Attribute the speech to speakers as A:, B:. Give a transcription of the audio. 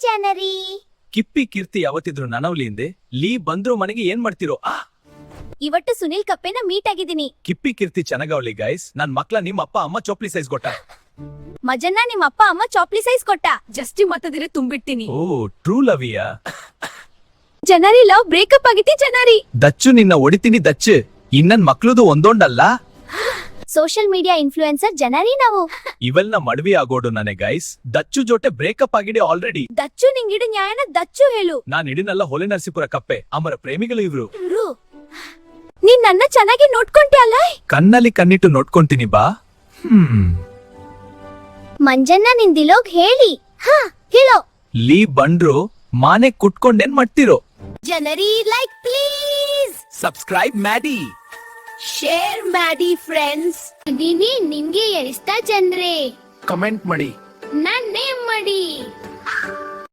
A: ಜನರಿ.
B: ಕಿಪ್ಪಿ ಕೀರ್ತಿ ಯಾವತ್ತಿದ್ರು ನನವ್ಲಿಂದೆ ಲೀ ಬಂದ್ರು ಮನೆಗೆ ಏನ್ ಮಾಡ್ತಿರೋ
A: ಇವತ್ತು ಸುನಿಲ್ ಕಪ್ಪೆನ ಮೀಟ್ ಆಗಿದ್ದೀನಿ.
B: ಕಿಪ್ಪಿ ಕೀರ್ತಿ ಚೆನ್ನಾಗವ್ಲಿ ಗೈಸ್. ನನ್ ಮಕ್ಳ ನಿಮ್ಮ ಅಪ್ಪ ಅಮ್ಮ ಚೋಪ್ಲಿ ಸೈಜ್ ಕೊಟ್ಟ.
A: ಮಜನ್ನ ನಿಮ್ಮ ಅಪ್ಪ ಅಮ್ಮ ಚಾಪ್ಲಿ ಸೈಜ್ ಕೊಟ್ಟ.
C: ಜಸ್ಟಿ ಮತ್ತದಿರೆ ತುಂಬಿಡ್ತೀನಿ.
B: ಓ ಟ್ರೂ ಲವಿಯಾ.
A: ಜನರಿ ಲವ್ ಬ್ರೇಕಪ್ ಆಗಿತಿ ಜನರಿ.
B: ದಚ್ಚು ನಿನ್ನ ಹೊಡಿತೀನಿ ದಚ್ಚು. ಇನ್ನನ್ ಮಕ್ಳುದು ಒಂದೊಂದಲ್ಲ.
A: ಸೋಷಿಯಲ್ ಮೀಡಿಯಾ ಇನ್ಫ್ಲೂಯೆನ್ಸರ್ ಜನರಿ ನಾವು.
B: ಇವೆಲ್ಲ ಮಡ್ವಿ ಆಗೋಡು ನನಗೆ ಗೈಸ್. ದಚ್ಚು ಜೊತೆ ಬ್ರೇಕಪ್ ಆಗಿದೆ ಆಲ್ರೆಡಿ.
A: ದಚ್ಚು ನಿಂಗಿಡ ನ್ಯಾಯನ ದಚ್ಚು ಹೇಳು.
B: ನಾನ್ ಇಡಿನಲ್ಲ ಹೊಲೆ ನರಸೀಪುರ ಕಪ್ಪೆ. ಅಮರ ಪ್ರೇಮಿಗಳು ಇವ್ರು.
A: ನೀನ್ ನನ್ನ ಚೆನ್ನಾಗಿ ನೋಡ್ಕೊಂಡೆ ಅಲ್ಲ.
B: ಕಣ್ಣಲ್ಲಿ ಕಣ್ಣಿಟ್ಟು ನೋಡ್ಕೊಂತೀನಿ ಬಾ.
A: ಮಂಜನ್ನ ನಿನ್ ದಿಲೋಗ್ ಹೇಳಿ. ಹೇಳೋ.
B: ಲೀ ಬಂದ್ರು ಮಾನೆ ಕುಟ್ಕೊಂಡೇನ್ ಮಾಡ್ತಿರೋ.
A: ಜನರಿ ಲೈಕ್ ಪ್ಲೀಸ್.
B: ಸಬ್ಸ್ಕ್ರೈಬ್ ಮಾಡಿ.
A: ಶೇರ್ ಮಾಡಿ ಫ್ರೆಂಡ್ಸ್. ನಿಮ್ಗೆ ಇಷ್ಟ ಜನರೇ.
B: ಕಮೆಂಟ್ ಮಾಡಿ.
A: ನನ್ನ ನೇಮ್ ಮಾಡಿ.